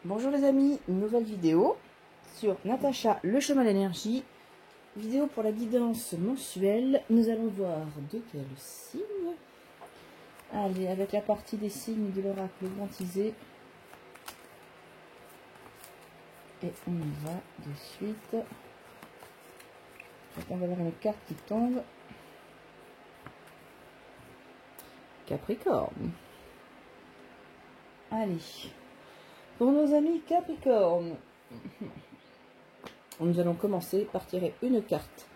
Bonjour les amis, une nouvelle vidéo sur Natacha, le chemin de l'énergie. Vidéo pour la guidance mensuelle. Nous allons voir de quel signe. Allez, avec la partie des signes de l'oracle ventisé. Et on y va de suite. Donc on va avoir une carte qui tombe. Capricorne. Allez. Pour nos amis Capricorne, nous allons commencer par tirer une carte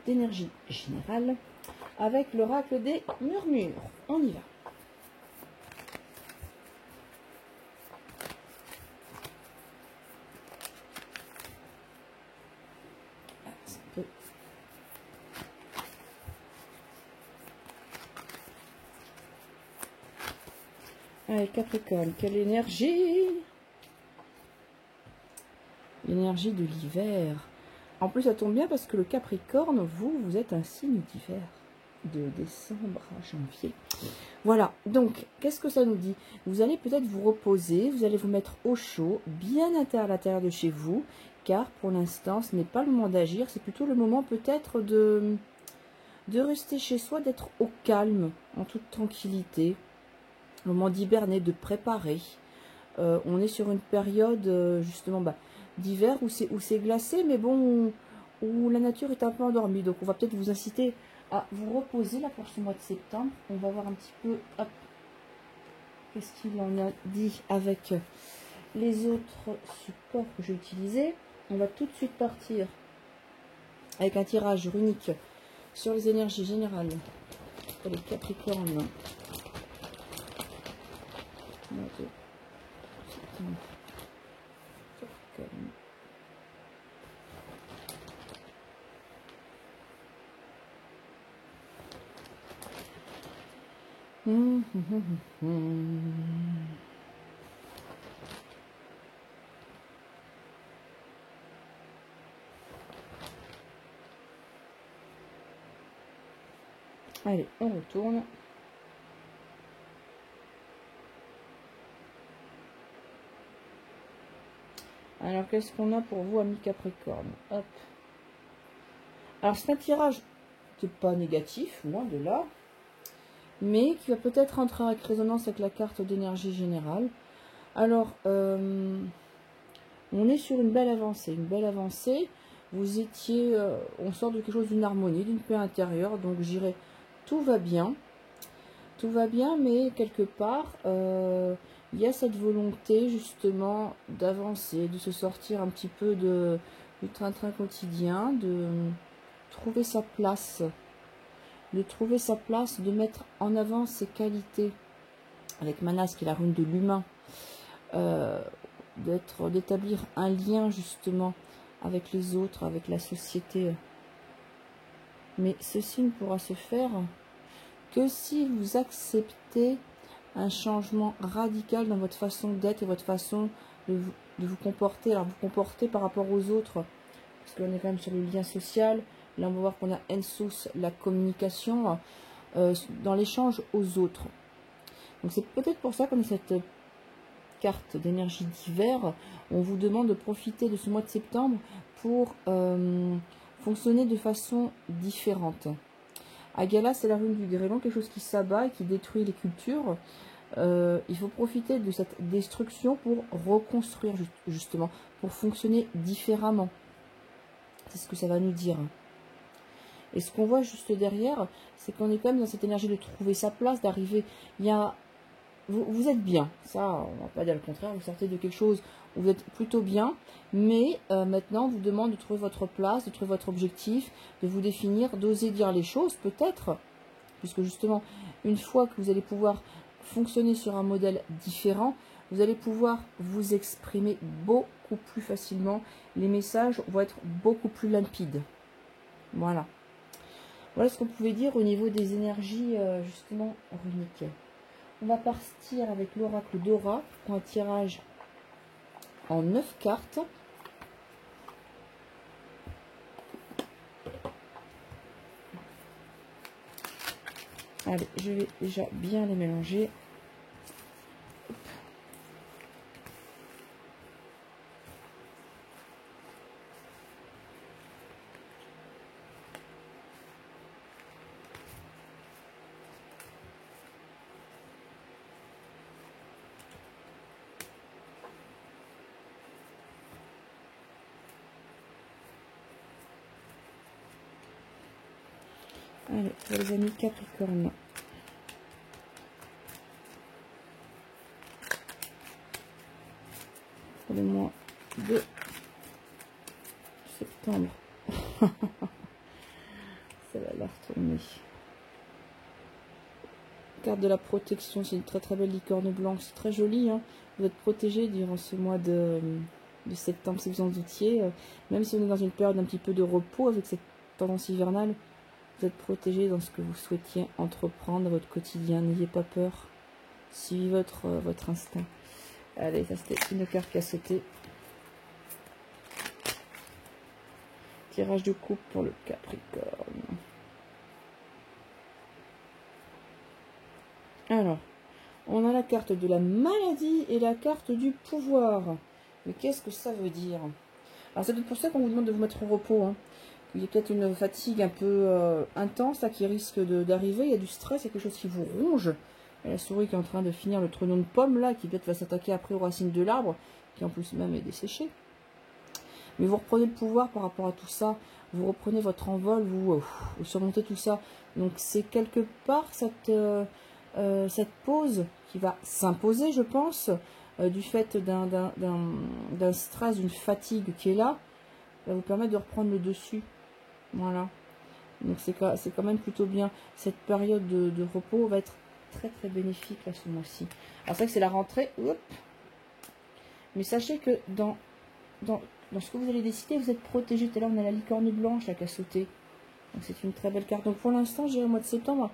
d'énergie générale avec l'oracle des murmures. On y va. Allez, Capricorne, quelle énergie! L'énergie de l'hiver. En plus, ça tombe bien parce que le Capricorne, vous êtes un signe d'hiver. De décembre à janvier. Voilà, donc, qu'est-ce que ça nous dit? Vous allez peut-être vous reposer, vous allez vous mettre au chaud, bien à l'intérieur de chez vous, car pour l'instant, ce n'est pas le moment d'agir, c'est plutôt le moment peut-être de rester chez soi, d'être au calme, en toute tranquillité. Le moment d'hiberner, de préparer. On est sur une période justement d'hiver où c'est glacé, mais bon, où la nature est un peu endormie. Donc on va peut-être vous inciter à vous reposer là pour ce mois de septembre. On va voir un petit peu, hop, qu'est-ce qu'il en a dit avec les autres supports que j'ai utilisés. On va tout de suite partir avec un tirage runique sur les énergies générales pour les Capricornes. Allez, on retourne. Alors, qu'est-ce qu'on a pour vous, amis Capricorne? Hop. Alors, c'est un tirage qui n'est pas négatif, loin de là, mais qui va peut-être entrer en résonance avec la carte d'énergie générale. Alors, on est sur une belle avancée. Une belle avancée. Vous étiez, on sort de quelque chose d'une harmonie, d'une paix intérieure. Donc, j'irai, tout va bien. Tout va bien, mais quelque part, il y a cette volonté justement d'avancer, de se sortir un petit peu du train-train quotidien, de trouver sa place, de mettre en avant ses qualités. Avec Manas, qui est la rune de l'humain, d'établir un lien justement avec les autres, avec la société. Mais ceci ne pourra se faire que si vous acceptez un changement radical dans votre façon d'être et votre façon de vous comporter. Alors, vous comporter par rapport aux autres, parce qu'on est quand même sur le lien social. Là, on va voir qu'on a Ensus, la communication, dans l'échange aux autres. Donc, c'est peut-être pour ça, comme cette carte d'énergie d'hiver, on vous demande de profiter de ce mois de septembre pour fonctionner de façon différente. Agala, c'est la rune du grêlon, quelque chose qui s'abat et qui détruit les cultures. Il faut profiter de cette destruction pour reconstruire, justement, pour fonctionner différemment. C'est ce que ça va nous dire. Et ce qu'on voit juste derrière, c'est qu'on est quand même dans cette énergie de trouver sa place, d'arriver. Vous êtes bien, ça, on va pas dire le contraire, vous sortez de quelque chose où vous êtes plutôt bien, mais maintenant, on vous demande de trouver votre place, de trouver votre objectif, de vous définir, d'oser dire les choses, peut-être, puisque justement, une fois que vous allez pouvoir fonctionner sur un modèle différent, vous allez pouvoir vous exprimer beaucoup plus facilement, les messages vont être beaucoup plus limpides. Voilà. Voilà ce qu'on pouvait dire au niveau des énergies, justement, runiques. On va partir avec l'oracle d'Aura pour un tirage en 9 cartes. Allez, je vais déjà bien les mélanger. Allez, pour les amis Capricorne. Pour le mois de septembre. Ça va la retourner. Carte de la protection, c'est une très très belle licorne blanche, c'est très joli, hein. Vous êtes protégé durant ce mois de septembre, si vous en doutiez, même si on est dans une période un petit peu de repos avec cette tendance hivernale, vous êtes protégé dans ce que vous souhaitiez entreprendre dans votre quotidien, n'ayez pas peur, suivez votre instinct. Allez, ça c'était une carte qui a sauté. Tirage de coupe pour le Capricorne. Alors, on a la carte de la maladie et la carte du pouvoir. Mais qu'est-ce que ça veut dire? Alors, c'est peut-être pour ça qu'on vous demande de vous mettre au repos. Hein. Il y a peut-être une fatigue un peu intense là, qui risque d'arriver. Il y a du stress, il y a quelque chose qui vous ronge. Il y a la souris qui est en train de finir le trognon de pomme là, qui peut-être va s'attaquer après aux racines de l'arbre, qui en plus même est desséché. Mais vous reprenez le pouvoir par rapport à tout ça. Vous reprenez votre envol, vous surmontez tout ça. Donc, c'est quelque part cette pause qui va s'imposer, je pense, du fait d'un stress, d'une fatigue qui est là, va vous permettre de reprendre le dessus. Voilà. Donc c'est quand même plutôt bien. Cette période de repos va être très très bénéfique là ce mois-ci. Alors c'est vrai que c'est la rentrée. Hop. Mais sachez que dans ce que vous allez décider, vous êtes protégé. Tout à l'heure on a la licorne blanche là qui a sauté. Donc c'est une très belle carte. Donc pour l'instant, je dirais le mois de septembre,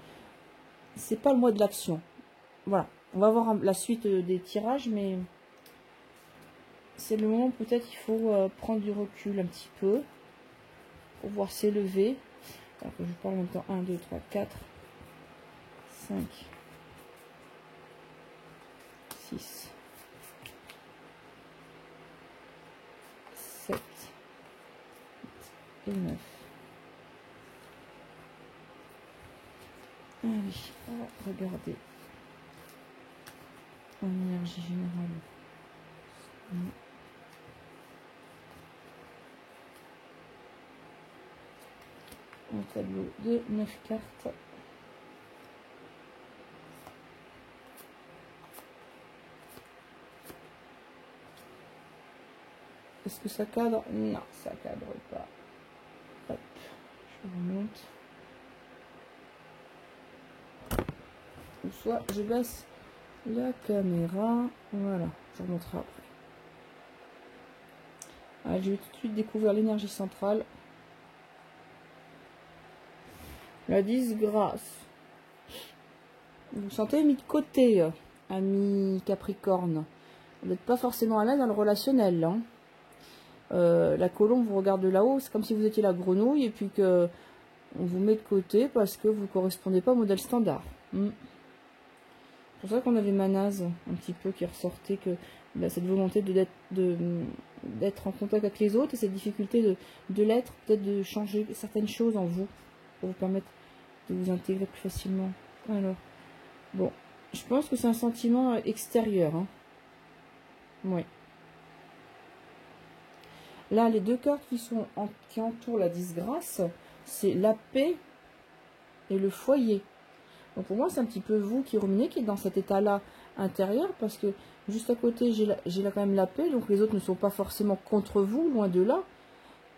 c'est pas le mois de l'action. Voilà. On va voir la suite des tirages, mais c'est le moment peut-être il faut prendre du recul un petit peu pour pouvoir s'élever. Alors que je parle en même temps. 1, 2, 3, 4, 5, 6, 7 et 9. Allez, on va regarder en énergie générale. Un tableau de 9 cartes. Est-ce que ça cadre? Non, ça cadre pas. Hop, je remonte. Ou soit je baisse la caméra. Voilà, je remonterai après. Allez, je vais tout de suite découvrir l'énergie centrale. La disgrâce. Vous vous sentez mis de côté, ami Capricorne. Vous n'êtes pas forcément à l'aise dans le relationnel. Hein. La colombe vous regarde de là-haut. C'est comme si vous étiez la grenouille et puis que on vous met de côté parce que vous ne correspondez pas au modèle standard. C'est pour ça qu'on avait Manaz un petit peu qui ressortait que cette volonté d'être en contact avec les autres et cette difficulté de l'être, peut-être de changer certaines choses en vous pour vous permettre de vous intégrer plus facilement. Alors, bon, je pense que c'est un sentiment extérieur. Hein. Oui. Là, les deux cartes qui entourent la disgrâce, c'est la paix et le foyer. Donc pour moi, c'est un petit peu vous qui ruminez, qui est dans cet état-là intérieur, parce que juste à côté, j'ai là quand même la paix, donc les autres ne sont pas forcément contre vous, loin de là.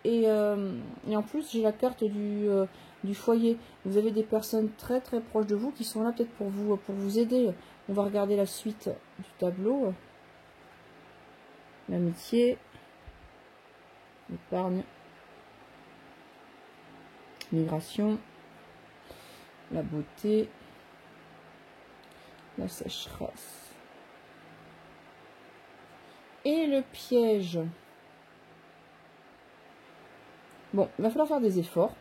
Et en plus, j'ai la carte du foyer. Vous avez des personnes très très proches de vous qui sont là peut-être pour vous aider. On va regarder la suite du tableau. L'amitié, l'épargne, migration, la beauté, la sécheresse et le piège. Bon, il va falloir faire des efforts.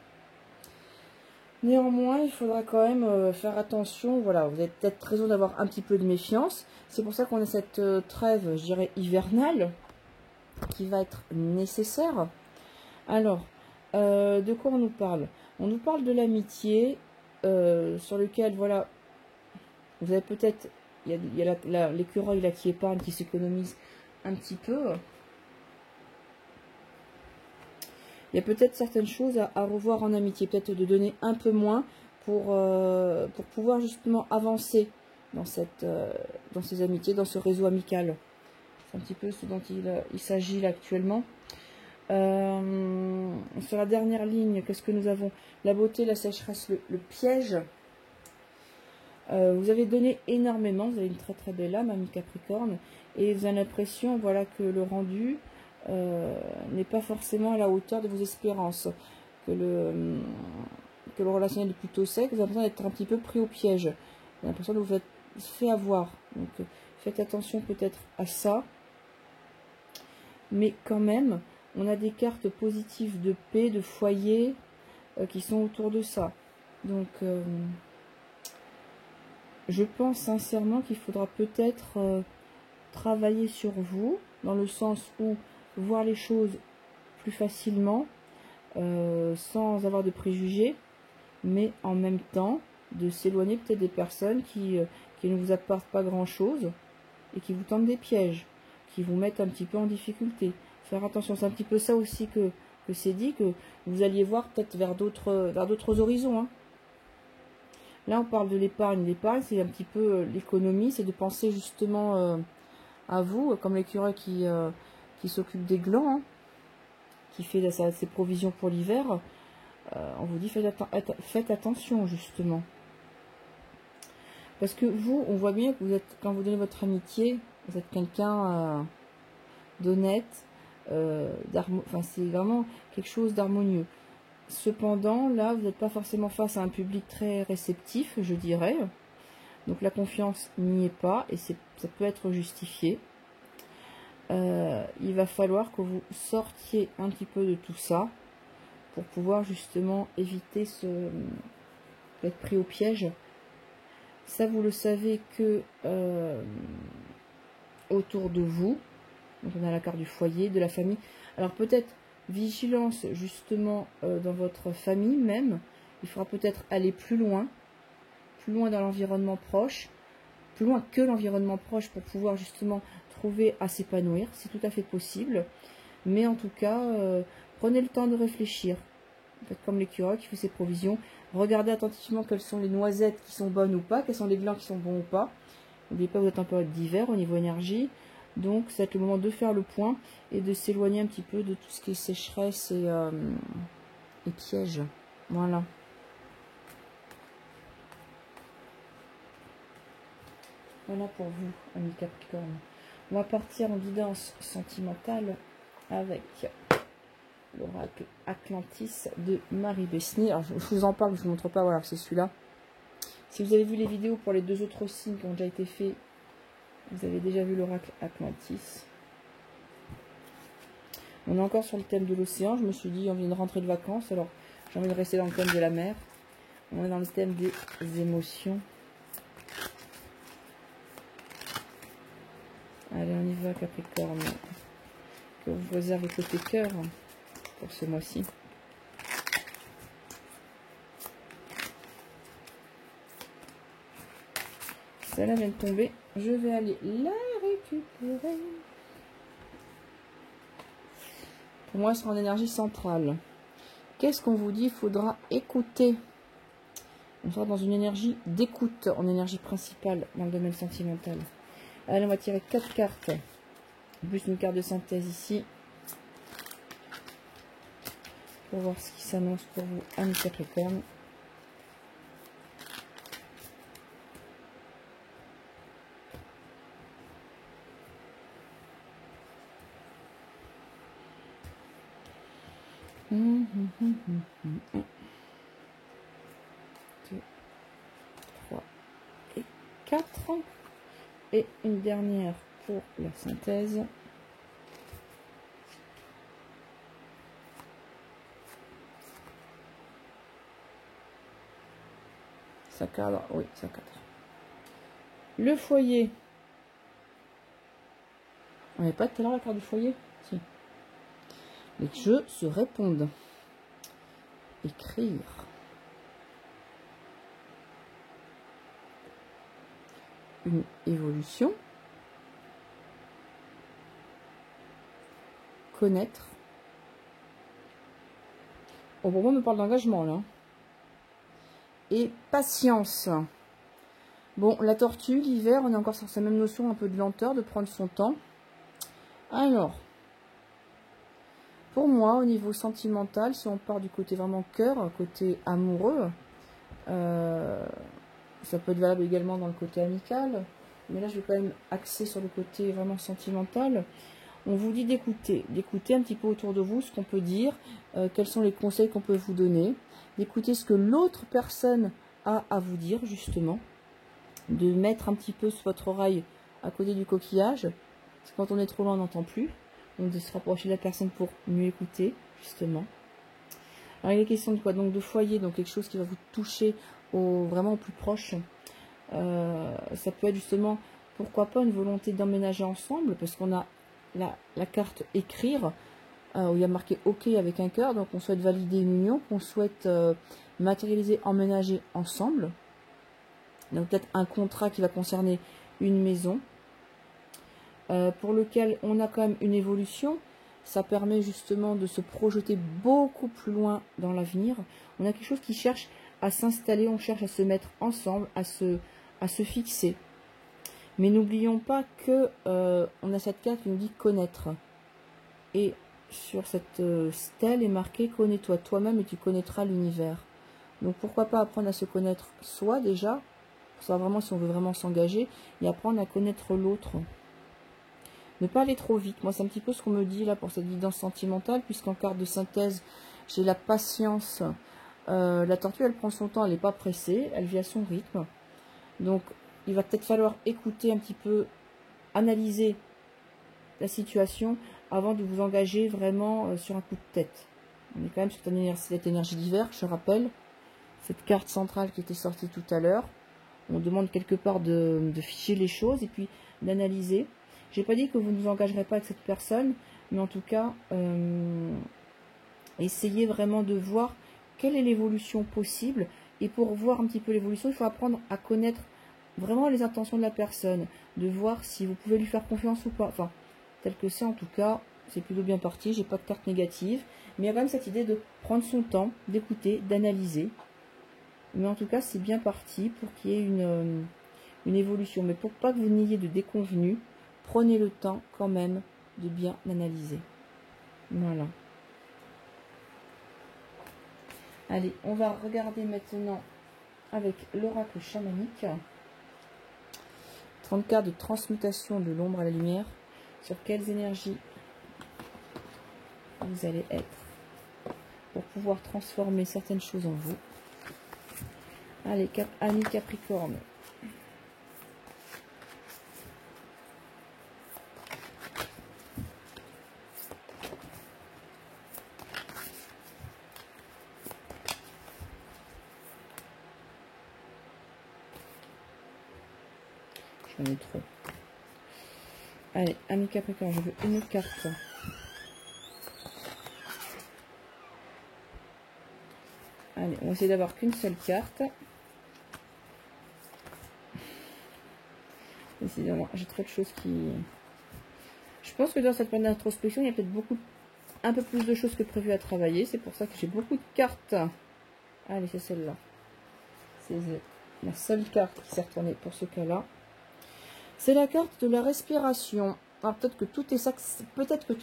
Néanmoins, il faudra quand même faire attention. Voilà, vous avez peut-être raison d'avoir un petit peu de méfiance. C'est pour ça qu'on a cette trêve, je dirais, hivernale, qui va être nécessaire. Alors, de quoi on nous parle? On nous parle de l'amitié, sur lequel, voilà, vous avez peut-être, il y a l'écureuil là qui épargne, qui s'économise un petit peu. Il y a peut-être certaines choses à revoir en amitié, peut-être de donner un peu moins, pour pouvoir justement avancer dans ces amitiés, dans ce réseau amical. C'est un petit peu ce dont il s'agit là actuellement. Sur la dernière ligne, qu'est-ce que nous avons? La beauté, la sécheresse, le piège. Vous avez donné énormément, vous avez une très très belle âme, ami Capricorne, et vous avez l'impression, voilà, que le rendu n'est pas forcément à la hauteur de vos espérances, que le relationnel est plutôt sec, vous avez l'impression d'être un petit peu pris au piège, vous avez l'impression de vous être fait avoir, donc faites attention peut-être à ça, mais quand même, on a des cartes positives de paix, de foyer, qui sont autour de ça, donc je pense sincèrement qu'il faudra peut-être travailler sur vous, dans le sens où voir les choses plus facilement, sans avoir de préjugés, mais en même temps de s'éloigner peut-être des personnes qui ne vous apportent pas grand-chose et qui vous tendent des pièges, qui vous mettent un petit peu en difficulté. Faire attention, c'est un petit peu ça aussi que c'est dit, que vous alliez voir peut-être vers d'autres horizons, hein. Là, on parle de l'épargne. L'épargne, c'est un petit peu l'économie, c'est de penser justement à vous, comme l'écureuil qui s'occupe des glands, hein, qui fait ses provisions pour l'hiver. On vous dit faites attention, justement. Parce que vous, on voit bien que vous êtes, quand vous donnez votre amitié, vous êtes quelqu'un d'honnête, enfin, c'est vraiment quelque chose d'harmonieux. Cependant, là, vous n'êtes pas forcément face à un public très réceptif, je dirais. Donc la confiance n'y est pas et ça peut être justifié. Il va falloir que vous sortiez un petit peu de tout ça pour pouvoir justement éviter d'être pris au piège. Ça, vous le savez que autour de vous, donc on a la carte du foyer, de la famille. Alors peut-être vigilance justement dans votre famille même. Il faudra peut-être aller plus loin dans l'environnement proche, plus loin que l'environnement proche pour pouvoir justement trouver à s'épanouir. C'est tout à fait possible. Mais en tout cas, prenez le temps de réfléchir. Faites comme l'écureuil qui fait ses provisions. Regardez attentivement quelles sont les noisettes qui sont bonnes ou pas, quels sont les glands qui sont bons ou pas. N'oubliez pas que vous êtes en période d'hiver au niveau énergie. Donc, c'est le moment de faire le point et de s'éloigner un petit peu de tout ce qui est sécheresse et piège. Voilà. Voilà pour vous, amis Capricorne. On va partir en guidance sentimentale avec l'oracle Atlantis de Marie Besnier. Alors, je vous en parle, je ne vous montre pas, voilà, c'est celui-là. Si vous avez vu les vidéos pour les deux autres signes qui ont déjà été faits, vous avez déjà vu l'oracle Atlantis. On est encore sur le thème de l'océan. Je me suis dit, on vient de rentrer de vacances, alors j'ai envie de rester dans le thème de la mer. On est dans le thème des émotions. Allez, on y va, Capricorne. Que vous réservez côté cœur pour ce mois-ci. Celle-là vient de tomber. Je vais aller la récupérer. Pour moi, elle sera en énergie centrale. Qu'est-ce qu'on vous dit? Il faudra écouter. On sera dans une énergie d'écoute, en énergie principale dans le domaine sentimental. Allez, on va tirer 4 cartes. Plus une carte de synthèse ici. Pour voir ce qui s'annonce pour vous, amis Capricorne. Un, 2, 3 et 4. Et une dernière pour la synthèse. Ça cadre, oui, ça cadre. Le foyer. On n'avait pas tout à l'heure la carte du foyer? Si. Les jeux se répondent. Écrire. Une évolution. Connaître. Oh, pour moi, on me parle d'engagement, là. et patience. Bon, la tortue, l'hiver, on est encore sur sa même notion, un peu de lenteur, de prendre son temps. Alors, pour moi, au niveau sentimental, si on part du côté vraiment cœur, côté amoureux, ça peut être valable également dans le côté amical, mais là, je vais quand même axer sur le côté vraiment sentimental. On vous dit d'écouter un petit peu autour de vous ce qu'on peut dire, quels sont les conseils qu'on peut vous donner, d'écouter ce que l'autre personne a à vous dire, justement, de mettre un petit peu votre oreille à côté du coquillage, parce que quand on est trop loin, on n'entend plus, donc de se rapprocher de la personne pour mieux écouter, justement. Alors, il est question de quoi? Donc, de foyer, donc quelque chose qui va vous toucher vraiment au plus proche. Ça peut être justement, pourquoi pas, une volonté d'emménager ensemble, parce qu'on a la carte écrire, où il y a marqué OK avec un cœur, donc on souhaite valider une union, qu'on souhaite matérialiser, emménager ensemble. Donc peut-être un contrat qui va concerner une maison, pour lequel on a quand même une évolution. Ça permet justement de se projeter beaucoup plus loin dans l'avenir. On a quelque chose qui cherche à s'installer, on cherche à se mettre ensemble, à se fixer. Mais n'oublions pas que on a cette carte qui nous dit connaître. Et sur cette stèle est marqué connais-toi toi-même et tu connaîtras l'univers. Donc pourquoi pas apprendre à se connaître soi déjà, pour savoir vraiment si on veut vraiment s'engager, et apprendre à connaître l'autre. Ne pas aller trop vite. Moi, c'est un petit peu ce qu'on me dit là pour cette guidance sentimentale, puisqu'en carte de synthèse, j'ai la patience. La tortue, elle prend son temps, elle n'est pas pressée, elle vit à son rythme. Donc, il va peut-être falloir écouter un petit peu, analyser la situation avant de vous engager vraiment sur un coup de tête. On est quand même sur cette énergie d'hiver, je rappelle. Cette carte centrale qui était sortie tout à l'heure. On demande quelque part de figer les choses et puis d'analyser. J'ai pas dit que vous ne vous engagerez pas avec cette personne, mais en tout cas, essayez vraiment de voir quelle est l'évolution possible. Et pour voir un petit peu l'évolution, il faut apprendre à connaître vraiment les intentions de la personne, de voir si vous pouvez lui faire confiance ou pas. Enfin, tel que c'est en tout cas, c'est plutôt bien parti, j'ai pas de carte négative. Mais il y a quand même cette idée de prendre son temps, d'écouter, d'analyser. Mais en tout cas, c'est bien parti pour qu'il y ait une évolution. Mais pour pas que vous n'ayez de déconvenus, prenez le temps quand même de bien analyser. Voilà. Allez, on va regarder maintenant avec l'oracle chamanique. 30 cartes de transmutation de l'ombre à la lumière. Sur quelles énergies vous allez être pour pouvoir transformer certaines choses en vous. Allez, amis Capricorne. J'en ai trop. Allez, amis Capricorne, je veux une carte. Allez, on va essayer d'avoir qu'une seule carte. Décidément, j'ai trop de choses qui... Je pense que dans cette période d'introspection, il y a peut-être un peu plus de choses que prévu à travailler. C'est pour ça que j'ai beaucoup de cartes. Allez, c'est celle-là. C'est la seule carte qui s'est retournée pour ce cas-là. C'est la carte de la respiration. Alors peut-être que tout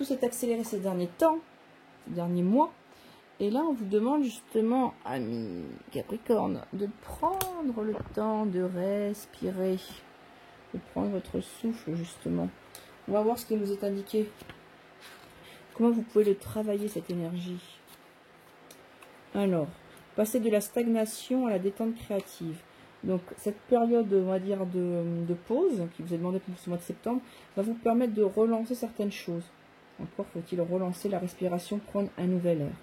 s'est accéléré ces derniers temps, ces derniers mois. Et là, on vous demande justement, amis Capricorne, de prendre le temps de respirer. De prendre votre souffle, justement. On va voir ce qui nous est indiqué. Comment vous pouvez le travailler, cette énergie. Alors, passer de la stagnation à la détente créative. Donc, cette période, on va dire, de pause, qui vous est demandée pour ce mois de septembre, va vous permettre de relancer certaines choses. Encore faut-il relancer la respiration, prendre un nouvel air.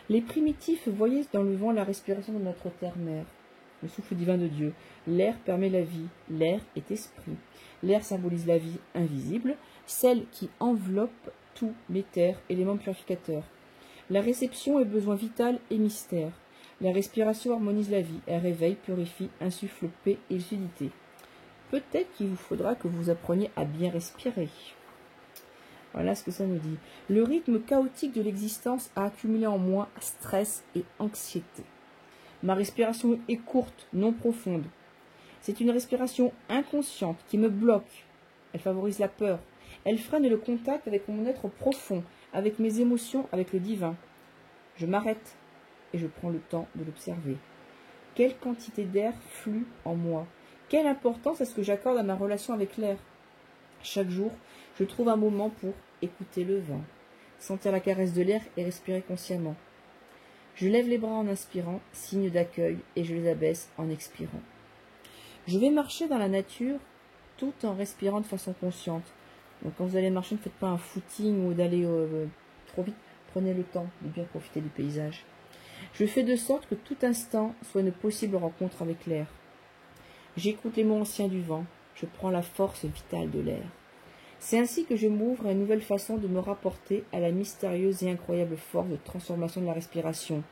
Les primitifs voyaient dans le vent la respiration de notre terre-mère, le souffle divin de Dieu. L'air permet la vie, l'air est esprit. L'air symbolise la vie invisible, celle qui enveloppe tous les terres, éléments purificateurs. La réception est besoin vital et mystère. La respiration harmonise la vie, elle réveille, purifie, insuffle paix et lucidité. Peut-être qu'il vous faudra que vous appreniez à bien respirer. Voilà ce que ça nous dit. Le rythme chaotique de l'existence a accumulé en moi stress et anxiété. Ma respiration est courte, non profonde. C'est une respiration inconsciente qui me bloque. Elle favorise la peur. Elle freine le contact avec mon être profond, avec mes émotions, avec le divin. Je m'arrête et je prends le temps de l'observer. Quelle quantité d'air flue en moi? Quelle importance est-ce que j'accorde à ma relation avec l'air? Chaque jour, je trouve un moment pour écouter le vent, sentir la caresse de l'air et respirer consciemment. Je lève les bras en inspirant, signe d'accueil, et je les abaisse en expirant. Je vais marcher dans la nature tout en respirant de façon consciente. Donc quand vous allez marcher, ne faites pas un footing ou d'aller trop vite. Prenez le temps de bien profiter du paysage. Je fais de sorte que tout instant soit une possible rencontre avec l'air. J'écoute les mots anciens du vent. Je prends la force vitale de l'air. C'est ainsi que je m'ouvre à une nouvelle façon de me rapporter à la mystérieuse et incroyable force de transformation de la respiration.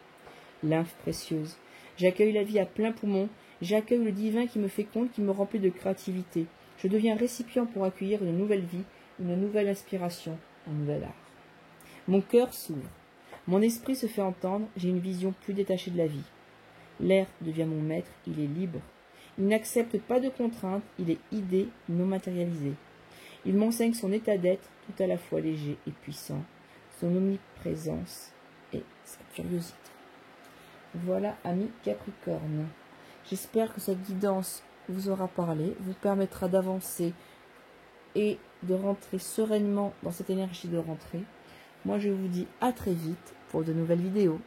Lymphe précieuse. J'accueille la vie à plein poumon. J'accueille le divin qui me féconde, qui me remplit de créativité. Je deviens récipient pour accueillir une nouvelle vie, une nouvelle inspiration, un nouvel art. Mon cœur s'ouvre. Mon esprit se fait entendre. J'ai une vision plus détachée de la vie. L'air devient mon maître. Il est libre. Il n'accepte pas de contraintes. Il est idée non matérialisée. Il m'enseigne son état d'être tout à la fois léger et puissant, son omniprésence et sa curiosité. Voilà, amis Capricorne. J'espère que cette guidance vous aura parlé, vous permettra d'avancer et de rentrer sereinement dans cette énergie de rentrée. Moi, je vous dis à très vite pour de nouvelles vidéos.